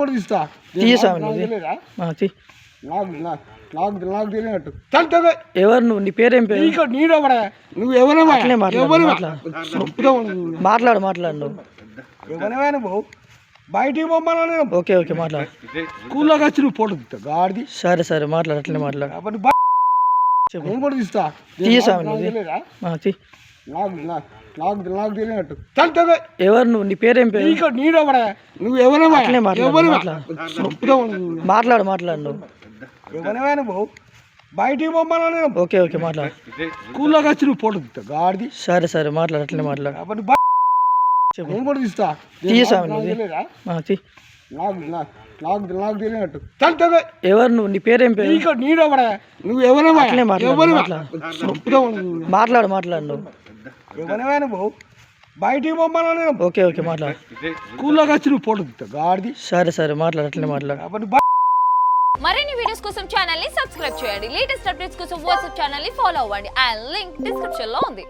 కూడా తీస్తా తీసాను నాకు తెలియదా? తీ నాకు నాకు నాకు నాకు తెలియనట్టు చల్తుంది ఎవరు నువ్వు నీ పేరేం పేరు నీడవడా నువ్వు ఎవరమ్మా అట్లే మాట్లాడు, ఎవరు మాట్లాడు మాట్లాడు నువ్వు ఎవరైనా నువ్వు బయటికి పొమ్మన్నా నేను ఓకే ఓకే మాట్లాడు స్కూల్లోకి వచ్చి నువ్వు ఫోటో తీస్తా గాడిది సరే సరే మాట్లాడు అట్లనే మాట్లాడు కాబట్టి నేను కూడా తీస్తా తీసాను నాకు తెలియదా? తీ నాకు నాకు నాకు నాకు తెలియనట్టు చల్తుంది ఎవరు నువ్వు నీ పేరేం పేరు నీడవడా నువ్వు ఎవరమ్మా అట్లే ఎవరు మాట్లాడు మాట్లాడు నువ్వు ఎవరైనా నువ్వు బయటికి పొమ్మన్నా నేను ఓకే ఓకే మాట్లాడు స్కూల్లోకి వచ్చి నువ్వు ఫోటో తీస్తా గాడిది సరే సరే మాట్లాడు అట్లనే మాట్లాడు కాబట్టి నేను కూడా తీస్తా తీసాను నాకు తెలియదా? తీ నాకు నాకు నాకు నాకు తెలియనట్టు చల్తుంది ఎవరు నువ్వు నీ పేరేం పేరు నీడవడా నువ్వు ఎవరమ్మా అట్లే ఎవరు మాట్లాడు మాట్లాడు నువ్వు ఎవరైనా నువ్వు బయటికి పొమ్మన్నా నేను ఓకే ఓకే మాట్లాడు స్కూల్లోకి వచ్చి నువ్వు ఫోటో తీస్తా గాడిది సరే సరే మాట్లాడు అట్లనే మాట్లాడు కాబట్టి మరిన్ని వీడియోస్ కోసం ఛానల్ ని సబ్స్క్రైబ్ చేయండి. లేటెస్ట్ అప్డేట్స్ కోసం వాట్సాప్ ఛానల్ ని ఫాలో అవ్వండి. ఆ లింక్ డిస్క్రిప్షన్ లో ఉంది.